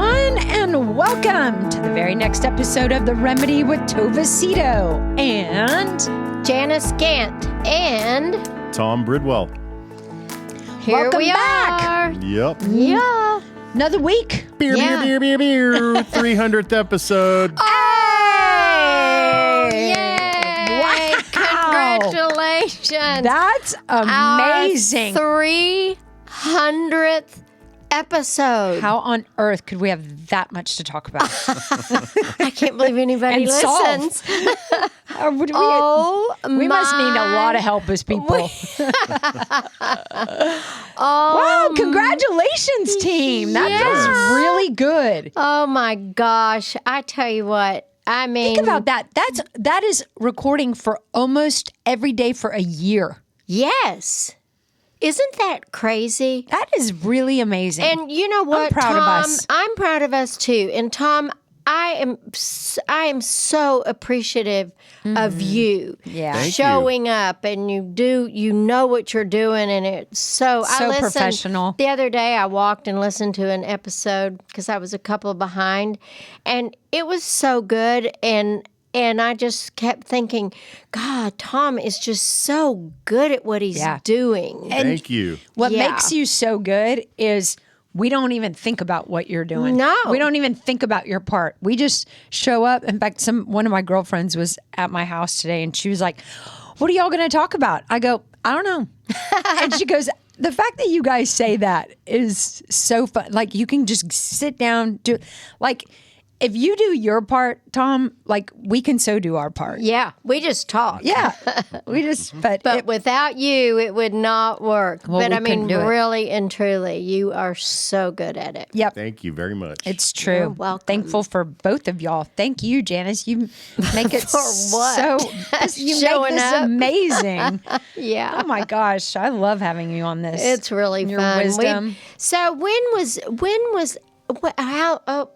everyone, and welcome to the very next episode of The Remedy with Tova Sido and Janice Gaunt and Tom Bridwell. Here welcome we back. are. Yep. Yeah. Another week. Beer, 300th episode. Hey! Yay! Wow. Congratulations. That's amazing. Our 300th episode. How on earth could we have that much to talk about? I can't believe anybody And solve. listens. we We must need a lot of help as people. Wow, congratulations, team. That feels really good. Oh my gosh. I tell you what. I mean, Think about that. That is recording for almost every day for a year. yes. Isn't that crazy? That is really amazing. And you know what, I'm proud Tom? of us. I'm proud of us too. And Tom, I am so appreciative of you. Yeah. Thank showing up, and you know what you're doing, and it's so I listened, professional. The other day I walked and listened to an episode because I was a couple behind, and it was so good, and I just kept thinking, God, Tom is just so good at what he's doing. Thank you. What Yeah. makes you so good is we don't even think about what you're doing. No. We don't even think about your part. We just show up. In fact, one of my girlfriends was at my house today, and she was like, what are y'all going to talk about? I go, I don't know. And she goes, the fact that you guys say that is so fun. Like, you can just sit down, if you do your part, Tom, we can so do our part. Yeah, we just talk. Yeah. But without you, it would not work. Well, but we I mean, couldn't do it. really and truly, you are so good at it. Yep. Thank you very much. It's true. You're welcome. Thankful for both of y'all. Thank you, Janice. You make it For what? so you make Showing this up. amazing. Yeah. Oh my gosh, I love having you on this. It's really Your fun. wisdom. So how? Oh,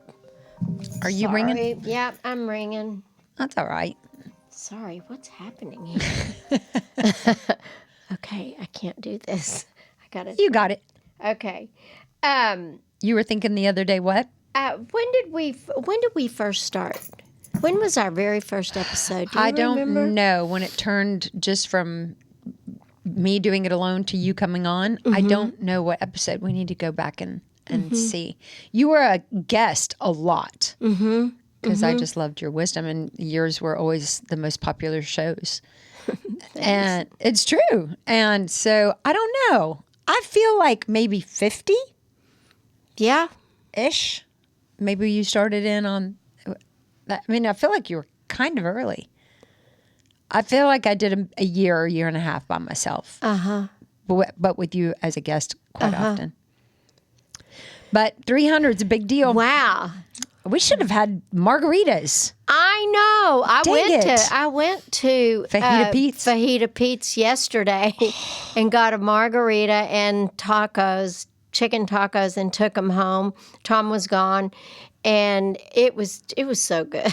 Are you ringing? sorry. Yeah, I'm ringing. That's all right. Sorry, what's happening here? Okay, I can't do this. I gotta. You got it. Okay. You were thinking the other day what? When did we first start? When was our very first episode? Do you I don't remember? know when it turned just from me doing it alone to you coming on. I don't know what episode. We need to go back and see. You were a guest a lot because I just loved your wisdom, and yours were always the most popular shows. And it's true. And so I don't know. I feel like maybe 50 Yeah. ish. Maybe you started in on that. I mean, I feel like you were kind of early. I feel like I did a year and a half by myself. But with you as a guest quite often. But 300 is a big deal. Wow. We should have had margaritas. I know. I went to Fajita Pete's? Fajita Pete's yesterday and got a margarita and tacos, chicken tacos, and took them home. Tom was gone, and it was so good.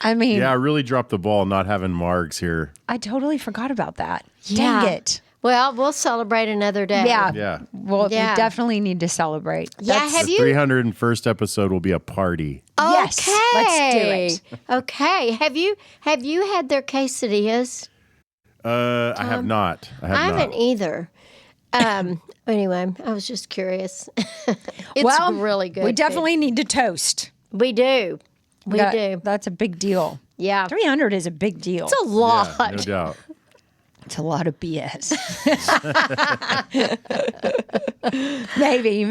I mean, Yeah, I really dropped the ball not having Margs here. I totally forgot about that. Yeah. Dang it. Well, we'll celebrate another day. Yeah. Yeah. Well, Yeah. we definitely need to celebrate. Yeah, have The you? 301st episode will be a party. Yes, let's do it. Okay. Have you had their quesadillas? I have not. I haven't either. Anyway, I was just curious. It's really good. We definitely need to toast. We do. We do. That's a big deal. Yeah. 300 is a big deal. It's a lot. Yeah, no doubt. It's a lot of BS. maybe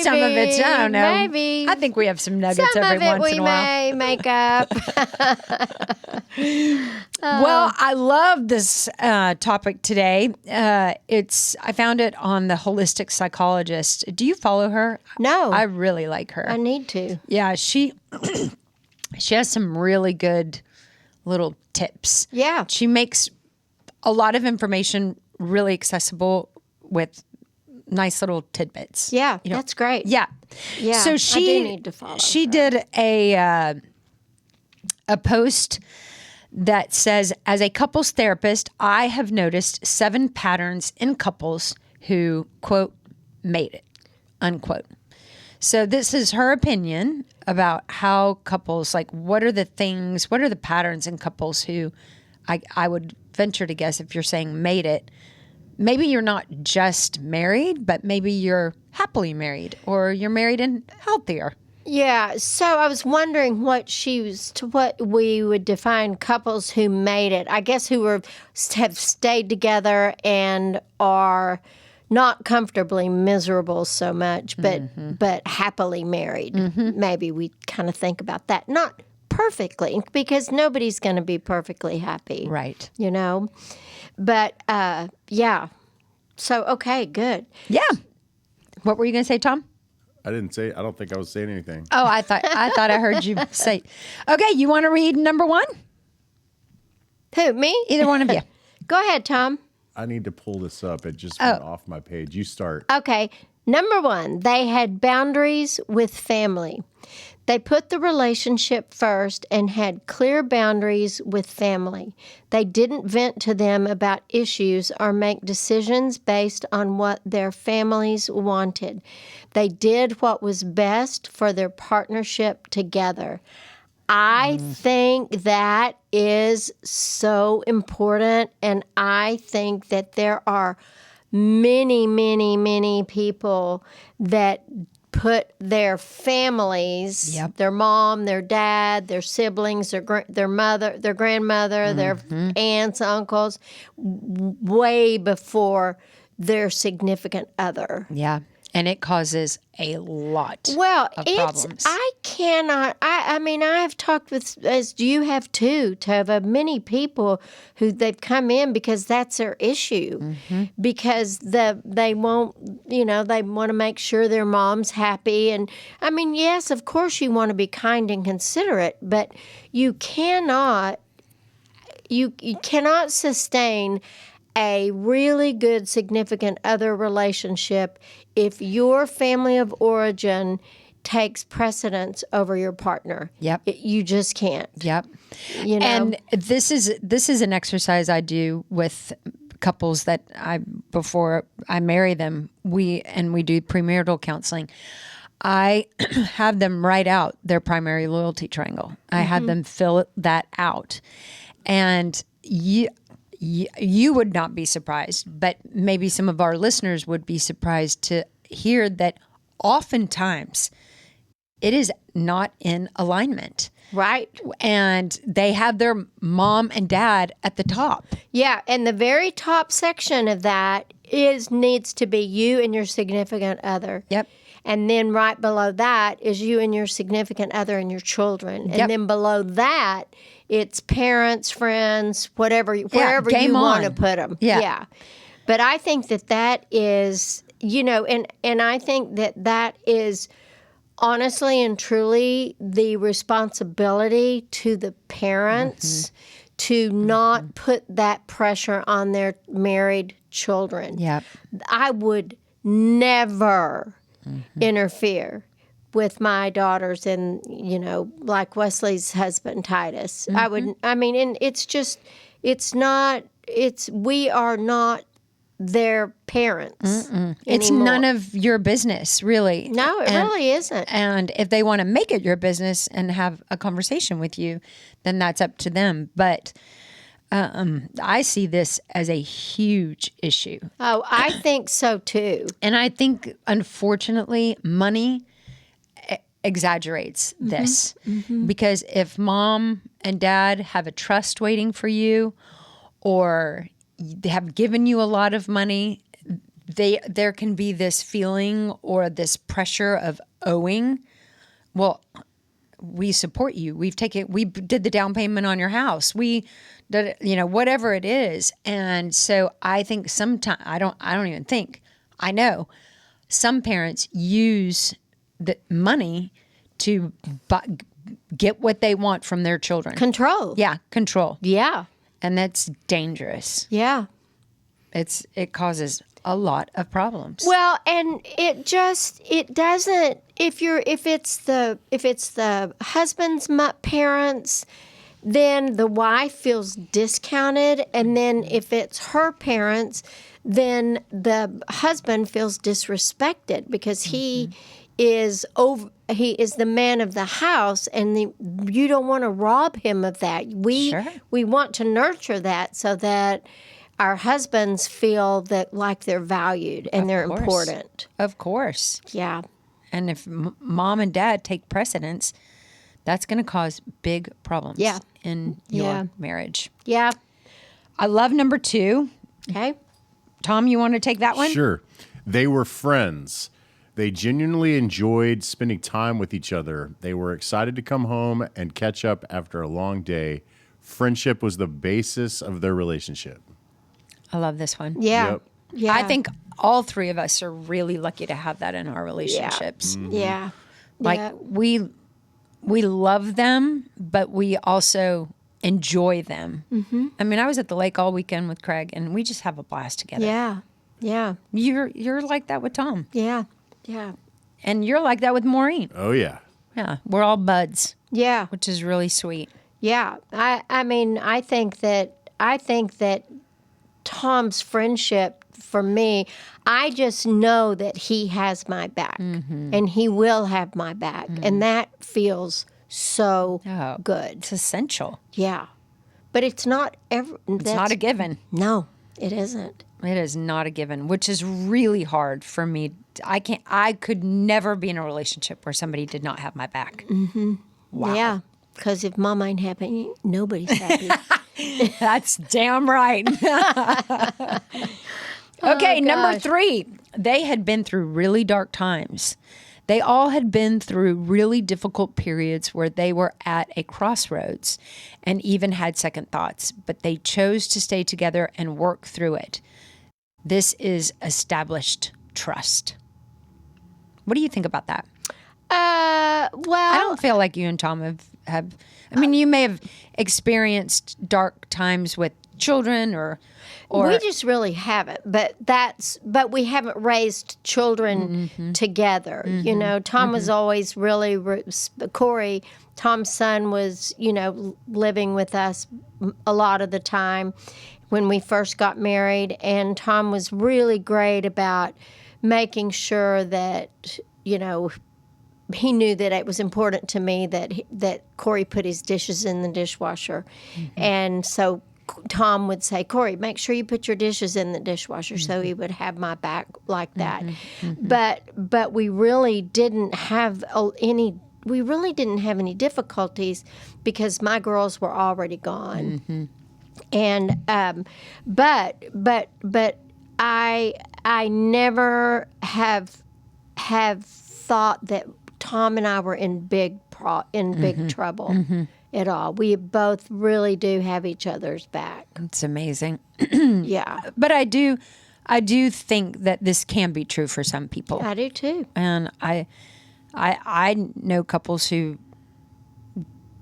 some of it's, I don't know. Maybe. I think we have some nuggets Some every of it once we in a while. may make up. Well, I love this topic today. I found it on the Holistic Psychologist. Do you follow her? No. I really like her. I need to. Yeah, she has some really good little tips. Yeah. She makes a lot of information really accessible with nice little tidbits. Yeah, that's great. Yeah. Yeah, So I she do need to follow She her. did a post that says, as a couples therapist, I have noticed 7 patterns in couples who, quote, made it, unquote. So this is her opinion about how couples, like, what are the patterns in couples who I would venture to guess, if you're saying made it, maybe you're not just married, but maybe you're happily married, or you're married and healthier. Yeah, so I was wondering what we would define couples who made it. I guess have stayed together and are not comfortably miserable so much, but happily married. Maybe we kind of think about that. Not perfectly, because nobody's going to be perfectly happy. Right. You know? But, yeah. So, okay, good. Yeah. What were you going to say, Tom? I don't think I was saying anything. Oh, I thought I heard you say. Okay, you want to read number 1? Who, me? Either one of you. Go ahead, Tom. I need to pull this up. It just went off my page. You start. Okay. Number 1, they had boundaries with family. They put the relationship first and had clear boundaries with family. They didn't vent to them about issues or make decisions based on what their families wanted. They did what was best for their partnership together. I think that is so important, and I think that there are many, many, many people that put their families, their mom, their dad, their siblings, their mother, their grandmother, their aunts, uncles, way before their significant other. Yeah. And it causes a lot of problems. I mean, I've talked with, as you have too, Tova, many people who they've come in because that's their issue. Because they won't, they want to make sure their mom's happy. And I mean, yes, of course you want to be kind and considerate, but you cannot sustain a really good significant other relationship if your family of origin takes precedence over your partner. Yep. You just can't. Yep. And this is an exercise I do with couples that before I marry them, we do premarital counseling. I have them write out their primary loyalty triangle. I have them fill that out. And you would not be surprised, but maybe some of our listeners would be surprised to hear that oftentimes it is not in alignment. Right. And they have their mom and dad at the top. Yeah, and the very top section of that needs to be you and your significant other. Yep. And then right below that is you and your significant other and your children. And then below that, it's parents, friends, wherever you want to put them. Yeah. But I think that is, and I think that is honestly and truly the responsibility to the parents to not put that pressure on their married children. Yep. I would never interfere with my daughters and, like Wesley's husband, Titus. And we are not their parents anymore. It's none of your business, really. No, it really isn't. And if they want to make it your business and have a conversation with you, then that's up to them. But I see this as a huge issue. Oh, I think so too. And I think, unfortunately, money exaggerates this. Because if mom and dad have a trust waiting for you, or they have given you a lot of money, there can be this feeling or this pressure of owing. Well, we support you. we did the down payment on your house. We did, whatever it is. And so I think sometimes, I know some parents use the money to get what they want from their children. Control. Yeah, control. Yeah. And that's dangerous. Yeah. It causes a lot of problems. Well, and it doesn't, if it's the husband's parents, then the wife feels discounted, and then if it's her parents, then the husband feels disrespected because he he is the man of the house, and you don't want to rob him of that. We want to nurture that so that our husbands feel that like they're valued and they're important. Of course. Yeah. And if mom and dad take precedence, that's going to cause big problems in your marriage. Yeah. I love number 2. Okay. Tom, you want to take that one? Sure. They were friends. They genuinely enjoyed spending time with each other. They were excited to come home and catch up after a long day. Friendship was the basis of their relationship. I love this one. Yeah. Yep. Yeah. I think all 3 of us are really lucky to have that in our relationships. Yeah. Like we love them, but we also enjoy them. Mm-hmm. I mean, I was at the lake all weekend with Craig, and we just have a blast together. Yeah. Yeah. You're like that with Tom. Yeah. Yeah. And you're like that with Maureen. Oh, yeah. Yeah. We're all buds. Yeah. Which is really sweet. Yeah. I mean, I think that Tom's friendship for me, I just know that he has my back and he will have my back. And that feels so good. It's essential. Yeah. But it's not It's not a given. No, it isn't. It is not a given, which is really hard for me. I could never be in a relationship where somebody did not have my back. Mm-hmm. Wow. Yeah. Because if Mama ain't happy, nobody's happy. That's damn right. Okay, number 3. They had been through really dark times. They all had been through really difficult periods where they were at a crossroads and even had second thoughts, but they chose to stay together and work through it. This is established trust. What do you think about that? Well, I don't feel like you and Tom have I mean, you may have experienced dark times with children or we just really haven't, but we haven't raised children together. You know, Tom was always really, Corey, Tom's son was, living with us a lot of the time when we first got married, and Tom was really great about making sure that, he knew that it was important to me that Corey put his dishes in the dishwasher. And so Tom would say, Corey, make sure you put your dishes in the dishwasher. So he would have my back like that. But we really didn't have any difficulties because my girls were already gone. And but I never have thought that Tom and I were in big trouble at all. We both really do have each other's back. It's amazing. Yeah. But I do think that this can be true for some people. I do too. And I know couples who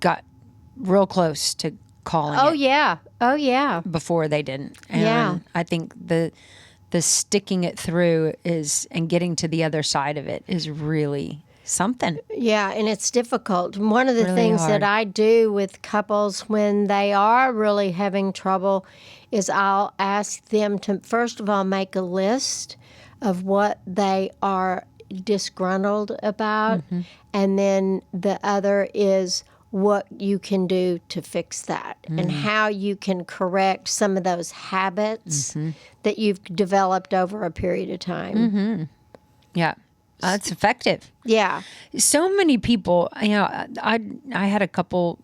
got real close to calling Oh yeah. before they didn't. And I think the sticking it through and getting to the other side of it is really something. Yeah, and it's difficult. One of the Really things hard. that I do with couples when they are really having trouble is I'll ask them to, first of all, make a list of what they are disgruntled about, and then the other is what you can do to fix that and how you can correct some of those habits that you've developed over a period of time. Yeah. That's effective. Yeah. So many people, I had a couple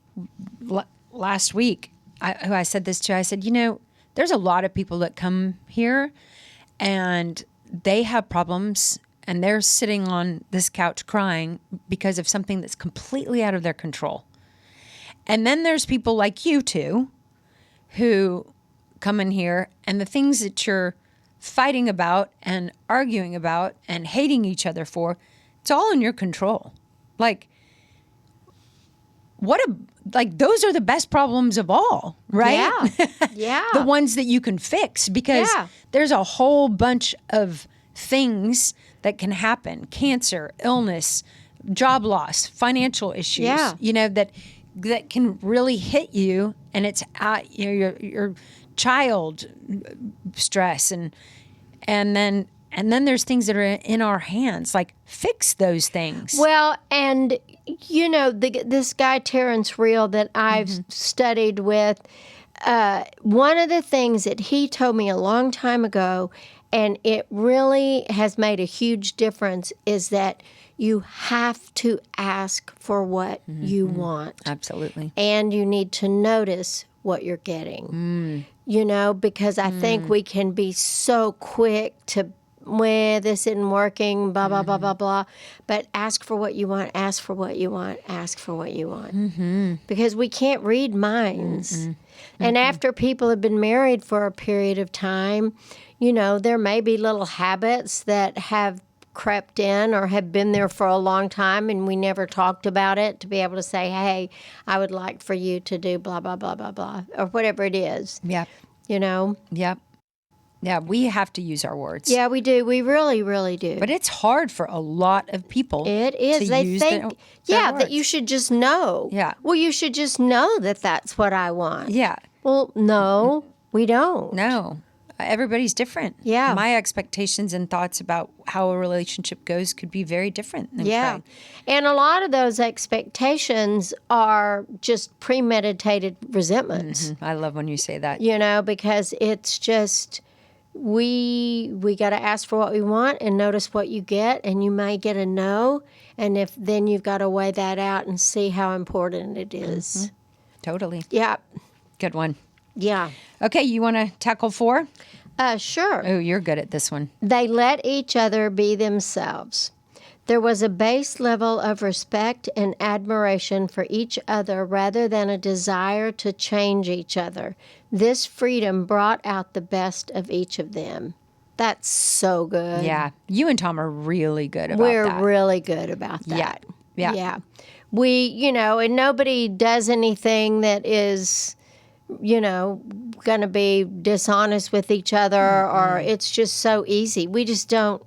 last week who I said this to. I said, there's a lot of people that come here and they have problems and they're sitting on this couch crying because of something that's completely out of their control. And then there's people like you two who come in here and the things that you're fighting about and arguing about and hating each other for, it's all in your control. Like those are the best problems of all, right? Yeah. Yeah. The ones that you can fix because there's a whole bunch of things that can happen. Cancer, illness, job loss, financial issues, that can really hit you, and it's your child stress and then And then there's things that are in our hands, like fix those things. Well, and this guy Terrence Real that I've studied with, one of the things that he told me a long time ago, and it really has made a huge difference, is that you have to ask for what you want. Absolutely. And you need to notice what you're getting. Because I think we can be so quick to, well, this isn't working, blah, blah, blah, blah, blah. But ask for what you want, ask for what you want, ask for what you want. Because we can't read minds. And after people have been married for a period of time, there may be little habits that have crept in or have been there for a long time and we never talked about it, to be able to say, hey, I would like for you to do blah, blah, blah, blah, blah, or whatever it is. Yeah. Yeah. Yeah, we have to use our words. Yeah, we do. We really, really do. But it's hard for a lot of people. It is. They think, that you should just know. Yeah. Well, you should just know that that's what I want. Yeah. Well, no, we don't. No. Everybody's different. Yeah. My expectations and thoughts about how a relationship goes could be very different than Craig. And a lot of those expectations are just premeditated resentments. I love when you say that. Because it's just, we got to ask for what we want and notice what you get, and you may get a no, and then you've got to weigh that out and see how important it is. Totally. Yeah. Good one. Yeah. Okay, you want to tackle 4? Sure. Oh, you're good at this one. They let each other be themselves. There was a base level of respect and admiration for each other rather than a desire to change each other. This freedom brought out the best of each of them. That's so good. Yeah. You and Tom are really good about We're that. really good about that. Yeah. Yeah. We, and nobody does anything that is, going to be dishonest with each other, or it's just so easy. We just don't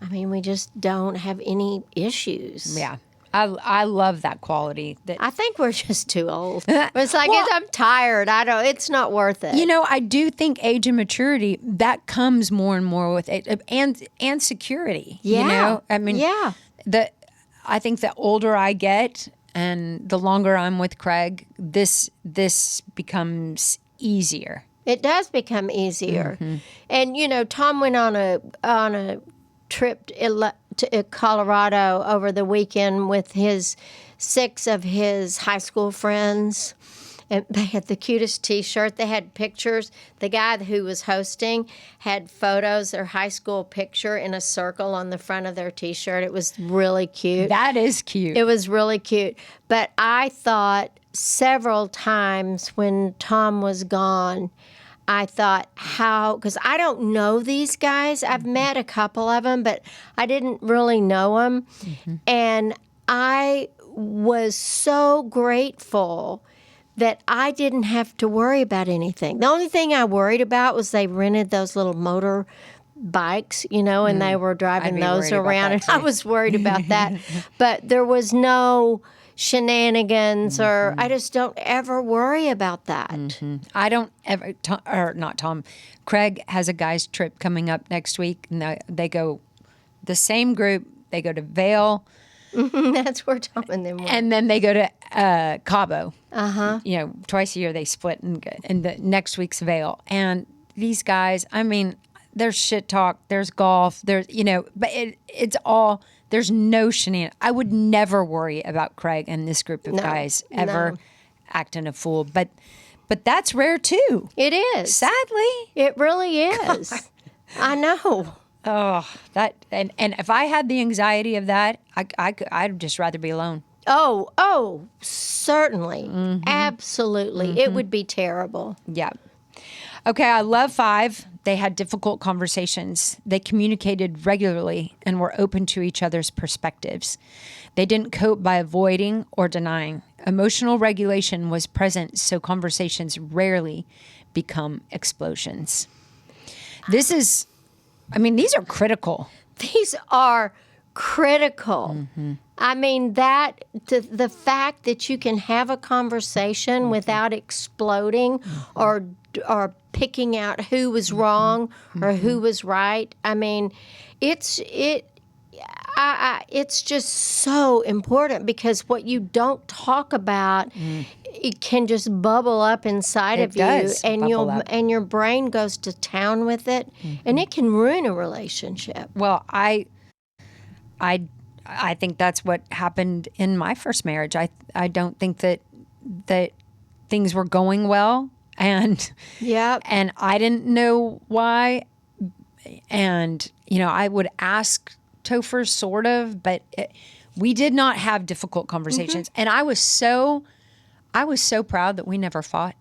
have any issues. Yeah. I love that quality. I think we're just too old. It's like, I'm tired. It's not worth it. I do think age and maturity, that comes more and more with age, and security. Yeah. Yeah. I think the older I get and the longer I'm with Craig, this becomes easier. It does become easier. And Tom went on a trip to Colorado over the weekend with 6 of his high school friends. And they had the cutest T-shirt. They had pictures. The guy who was hosting had photos, their high school picture in a circle on the front of their T-shirt. It was really cute. That is cute. It was really cute. But I thought several times when Tom was gone, I thought because I don't know these guys. I've met a couple of them, but I didn't really know them. And I was so grateful that I didn't have to worry about anything. The only thing I worried about was they rented those little motor bikes, and they were driving those around, and I was worried about that. But there was no shenanigans, or I just don't ever worry about that. I don't ever, not Tom. Craig has a guys trip coming up next week, and they go, the same group, they go to Vail. That's where Tom and them went. And then they go to Cabo. Twice a year they split, and the next week's Vail. And these guys, there's shit talk, there's golf, there's, but it's all, there's no shenanigans. I would never worry about Craig and this group of guys ever acting a fool. But that's rare too. It is. Sadly. It really is. I know. Oh, and if I had the anxiety of that, I'd just rather be alone. Oh, certainly. Absolutely. It would be terrible. Yeah. Okay, I love 5. They had difficult conversations. They communicated regularly and were open to each other's perspectives. They didn't cope by avoiding or denying. Emotional regulation was present, so conversations rarely become explosions. These are critical. These are critical. The fact that you can have a conversation without exploding or or picking out who was wrong or who was right. I mean, it's just so important, because what you don't talk about, it can just bubble up inside of you, and your brain goes to town with it, and it can ruin a relationship. Well, I think that's what happened in my first marriage. I don't think that things were going well, and and I didn't know why, and I would ask Topher sort of, but we did not have difficult conversations, and I was so proud that we never fought.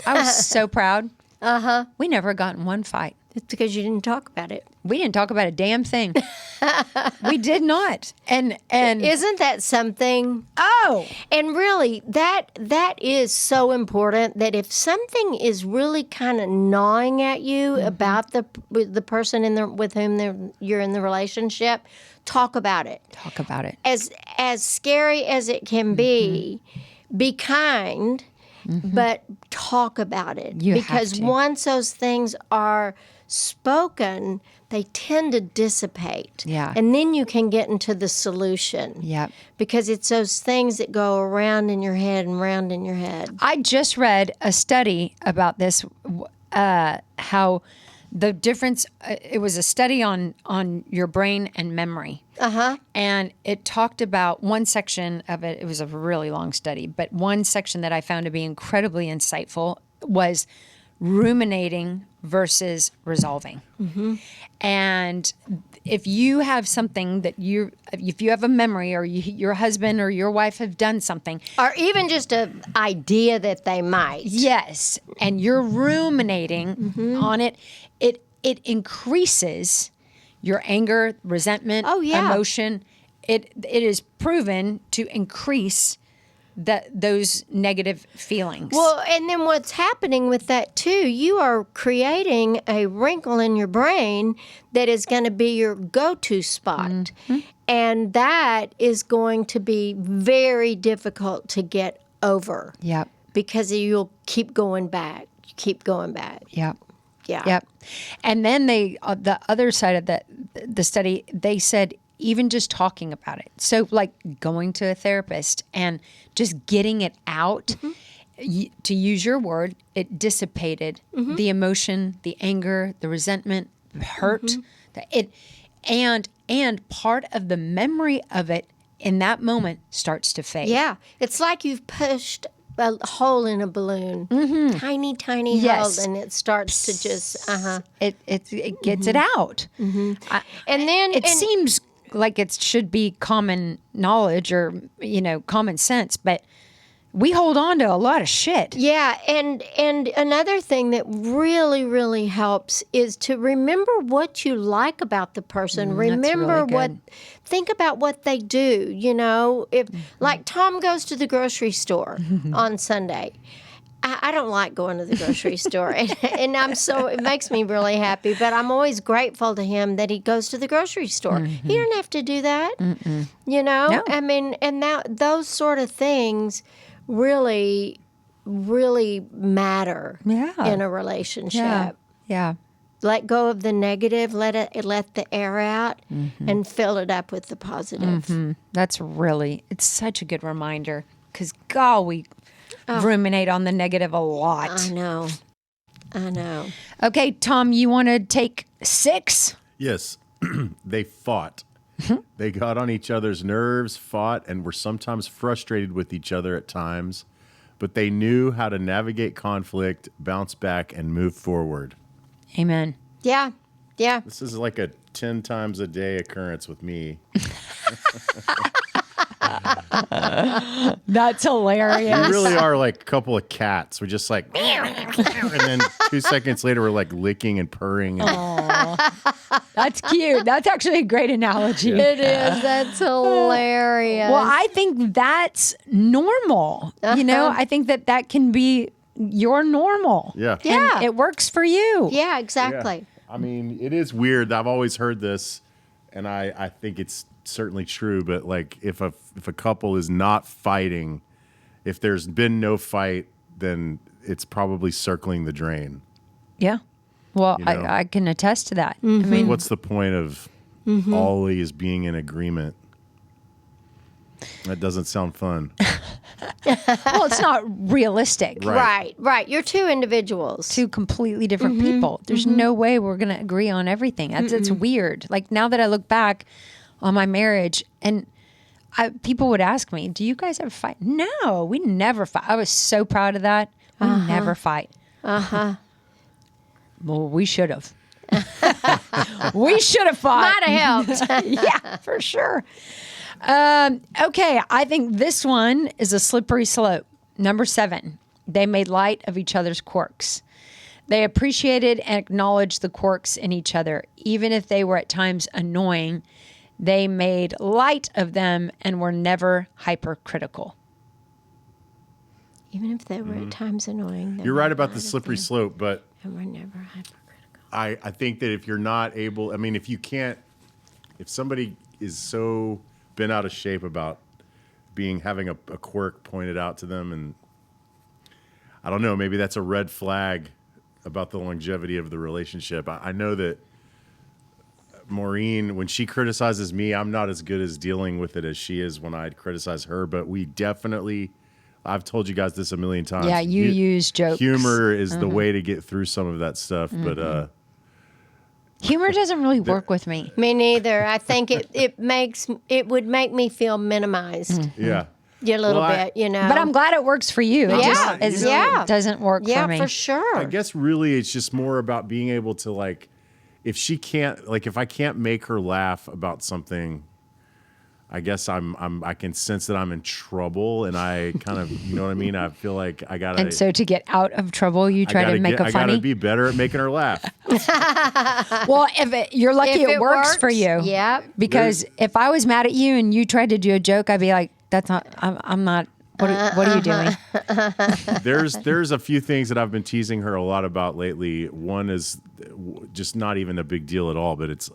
I was so proud. We never got in one fight. It's because you didn't talk about it. We didn't talk about a damn thing. We did not. And isn't that something? Oh, and really, that is so important, that if something is really kind of gnawing at you about the person with whom you're in the relationship, talk about it. Talk about it. As scary as it can be kind, but talk about it. Because once those things are spoken, they tend to dissipate. Yeah. And then you can get into the solution. Yeah. Because it's those things that go around in your head and round in your head. I just read a study about this, how the difference, it was a study on your brain and memory. And it talked about one section of it. It was a really long study, but one section that I found to be incredibly insightful was ruminating versus resolving. And if you have something that if you have a memory, or your husband or your wife have done something, or even just an idea that they might. Yes. And you're ruminating on it, it increases your anger, resentment, emotion. It is proven to increase those negative feelings. Well, and then what's happening with that too, you are creating a wrinkle in your brain that is going to be your go-to spot. And that is going to be very difficult to get over. Yep. Because you'll keep going back. Yep. Yeah. Yep. And then the other side of the study, they said even just talking about it. So like going to a therapist and just getting it out, to use your word, it dissipated the emotion, the anger, the resentment, the hurt, and part of the memory of it in that moment starts to fade. Yeah. It's like you've pushed a hole in a balloon, tiny Yes. hole, and it starts to just it gets it out. And then It seems like it should be common knowledge or common sense, but we hold on to a lot of shit. Yeah, and another thing that really, really helps is to remember what you like about the person. Remember think about what they do. If like Tom goes to the grocery store on Sunday. I don't like going to the grocery store, and it makes me really happy. But I'm always grateful to him that he goes to the grocery store. He didn't have to do that, No. I mean, and those sort of things really, really matter in a relationship. Yeah. Let go of the negative, let the air out, and fill it up with the positive. It's such a good reminder, because we ruminate on the negative a lot. I know. Okay, Tom, you want to take 6? Yes. They fought. They got on each other's nerves, fought, and were sometimes frustrated with each other at times, but they knew how to navigate conflict, bounce back, and move forward. Amen. Yeah. This is like a 10 times a day occurrence with me. That's hilarious. We really are like a couple of cats. We're just like, and then 2 seconds later, we're like licking and purring. That's cute. That's actually a great analogy. It is. That's hilarious. Well, I think that's normal. I think that can be your normal. Yeah. And it works for you. Yeah, exactly. Yeah. I mean, it is weird. I've always heard this, and I think it's certainly true. But like, if a couple is not fighting, if there's been no fight, then it's probably circling the drain. Yeah. Well, You know? I can attest to that. Mm-hmm. I mean, What's the point of always being in agreement? That doesn't sound fun. well, it's not realistic. Right. Right. You're two individuals. Two completely different people. There's no way we're going to agree on everything. It's weird. Like now that I look back on my marriage, and people would ask me, "Do you guys ever fight?" No, we never fight. I was so proud of that. We never fight. Well, we should have. We should have fought. Might have helped. Yeah, for sure. Okay, I think this one is a slippery slope. Number 7, they made light of each other's quirks. They appreciated and acknowledged the quirks in each other, even if they were at times annoying. They made light of them and were never hypercritical. Even if they were at times annoying. You're right about the slippery slope, but And we're never hypercritical. I think that if you're not able, I mean, if somebody is so bent out of shape about having a quirk pointed out to them, and I don't know, maybe that's a red flag about the longevity of the relationship. I know that Maureen, when she criticizes me, I'm not as good as dealing with it as she is when I criticize her, but we definitely, I've told you guys this a million times. Yeah, you use jokes. Humor is the way to get through some of that stuff, but Humor doesn't really work with me. Me neither. I think it would make me feel minimized. yeah. A little Well, bit, you know. But I'm glad it works for you. It Yeah, just yeah. doesn't work yeah, for me. for sure. I guess really it's just more about being able to, like, if she can't, like, if I can't make her laugh about something, I guess I can sense that I'm in trouble, and I kind of, you know what I mean? I feel like I gotta. And so to get out of trouble, you try to make a I funny. gotta be better at making her laugh. Well, you're lucky If it works for you. Yeah. Because if I was mad at you and you tried to do a joke, I'd be like, "That's not. I'm not. What are you doing?" There's a few things that I've been teasing her a lot about lately. One is just not even a big deal at all, but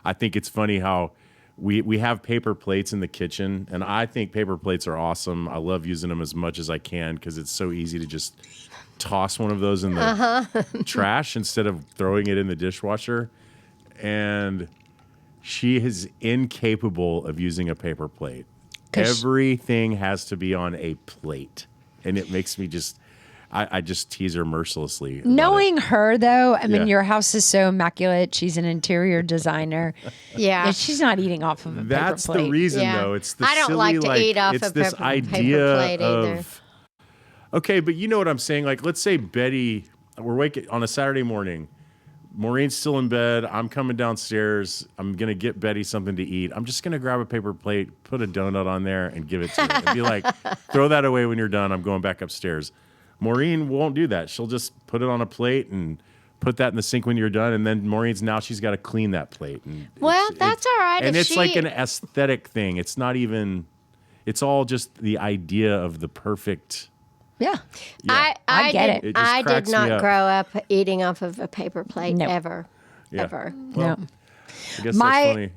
I think it's funny how we have paper plates in the kitchen, and I think paper plates are awesome. I love using them as much as I can because it's so easy to just toss one of those in the trash instead of throwing it in the dishwasher. And she is incapable of using a paper plate. Everything has to be on a plate, and it makes me I just tease her mercilessly. Knowing her, though, I mean, Yeah. your house is so immaculate. She's an interior designer. Yeah. And she's not eating off of a That's paper plate. the reason, Yeah. though. It's the I don't silly, like to eat off it's of this paper idea plate either. of. Okay, but you know what I'm saying. Like, let's say Betty, we're waking on a Saturday morning. Maureen's still in bed. I'm coming downstairs. I'm gonna get Betty something to eat. I'm just gonna grab a paper plate, put a donut on there, and give it to her. And be like, throw that away when you're done. I'm going back upstairs. Maureen won't do that. She'll just put it on a plate and put that in the sink when you're done. And then she's got to clean that plate. And Well, that's all right. And if it's she, like an aesthetic thing. It's not even. It's all just the idea of the perfect. Yeah. Yeah. I get it. It just I did cracks me not up. grow up eating off of a paper plate No. ever. Yeah. Ever. Well, No. I guess that's funny.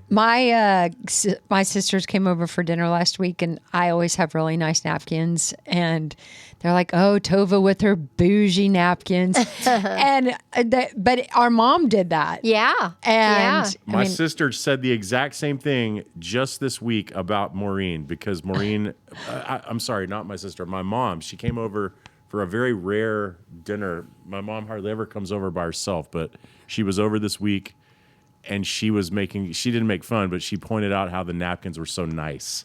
My sisters came over for dinner last week, and I always have really nice napkins, and they're like, "Oh, Tova with her bougie napkins," but our mom did that. Yeah. And My sister said the exact same thing just this week about Maureen because Maureen, I'm sorry, not my sister, my mom, she came over for a very rare dinner. My mom hardly ever comes over by herself, but she was over this week and she didn't make fun, but she pointed out how the napkins were so nice.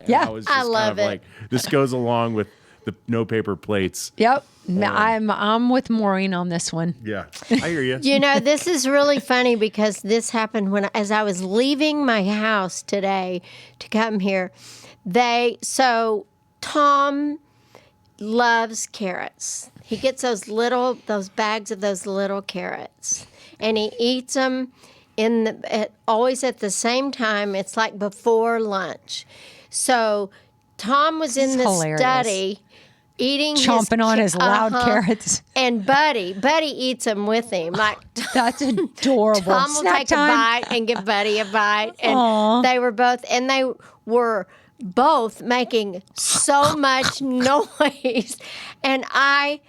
Yeah. I was just love kind of it. like, this goes along with the no paper plates. Yep. I'm with Maureen on this one. Yeah, I hear you. You know, this is really funny because this happened as I was leaving my house today to come here. Tom loves carrots. He gets those bags of those little carrots, and he eats them always at the same time. It's like before lunch. So Tom was in the hilarious. study eating Chomping on his loud carrots. and Buddy eats them with him. Like That's adorable. Tom will Snack take time. a bite and give Buddy a bite, and they were both making so much noise. And I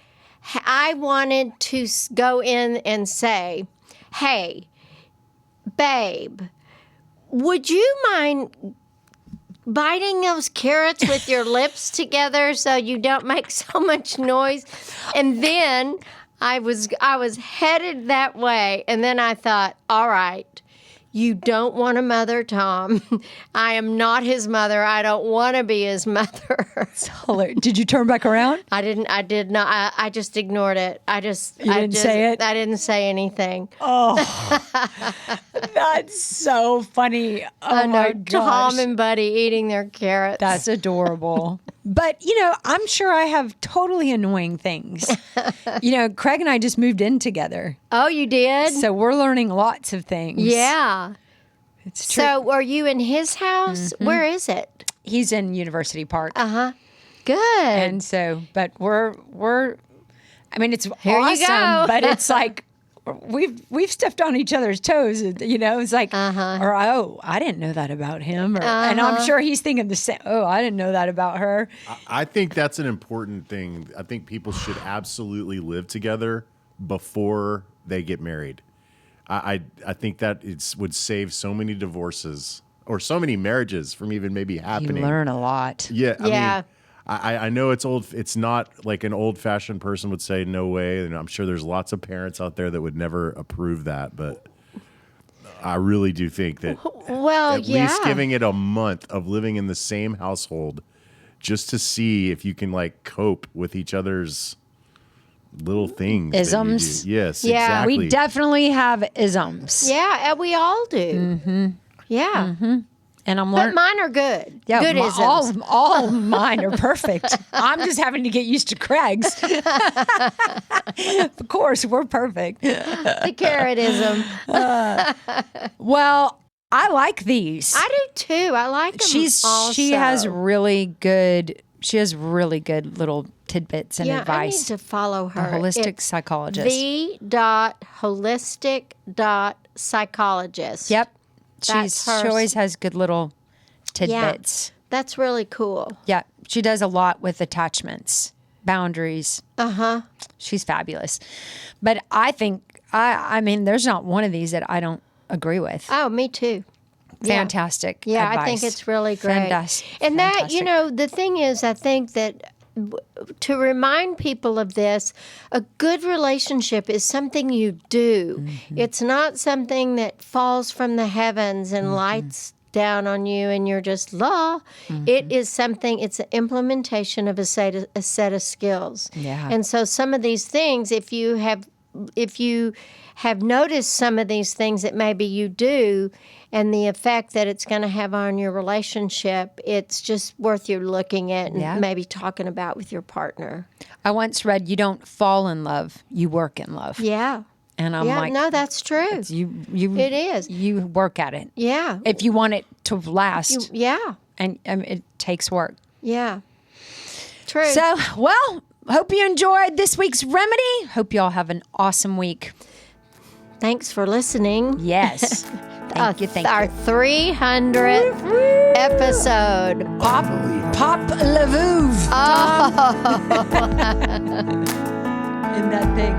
wanted to go in and say, hey, babe, would you mind biting those carrots with your lips together so you don't make so much noise? And then I was headed that way, and then I thought, all right, you don't want a mother, Tom. I am not his mother. I don't want to be his mother. Did you turn back around? I did not. I just ignored it. I didn't say it? I didn't say anything. Oh, that's so funny. Oh, my gosh. Tom and Buddy eating their carrots. That's adorable. But, I'm sure I have totally annoying things. Craig and I just moved in together. Oh, you did? So we're learning lots of things. Yeah. It's true. So are you in his house? Mm-hmm. Where is it? He's in University Park. Uh-huh. Good. And so, but we're it's Here awesome, you go. but it's like, we've stepped on each other's toes, it's like, or, oh, I didn't know that about him. And I'm sure he's thinking the same. Oh, I didn't know that about her. I think that's an important thing. I think people should absolutely live together before they get married. I think that would save so many divorces or so many marriages from even maybe happening. You learn a lot. Yeah. I mean, I know it's old. It's not like an old-fashioned person would say, no way. And I'm sure there's lots of parents out there that would never approve that. But I really do think that at least giving it a month of living in the same household just to see if you can like cope with each other's little things. Isms. Yes, Yeah. exactly. We definitely have isms. Yeah, and we all do. Mm-hmm. Yeah. Mm-hmm. And I'm But learning. mine are good. Yeah, Good isms. all mine are perfect. I'm just having to get used to Craig's. Of course, we're perfect. The carrotism. Well, I like these. I do too. I like them also. She has really good little tidbits and advice. I need to follow her. The holistic psychologist. The.holistic.psychologist. Yep. She always has good little tidbits. Yeah, that's really cool. Yeah. She does a lot with attachments, boundaries. Uh-huh. She's fabulous. But I think, there's not one of these that I don't agree with. Oh, me too. Fantastic. Yeah, advice. I think it's really great. Fantastic. And that, the thing is, I think that to remind people of this, a good relationship is something you do. Mm-hmm. It's not something that falls from the heavens and lights down on you and you're just la. Mm-hmm. It is something, it's an implementation of a set of skills. Yeah. And so some of these things, if you have noticed some of these things that maybe you do and the effect that it's going to have on your relationship, it's just worth you looking at and maybe talking about with your partner. I once read, you don't fall in love, you work in love. Yeah. And I'm like, no, that's true. It is. You work at it. Yeah. If you want it to last. And it takes work. Yeah. True. So, well, hope you enjoyed this week's remedy. Hope you all have an awesome week. Thanks for listening. Yes. Thank you. Our 300th episode. Pop la Vouve. Oh. In that thing.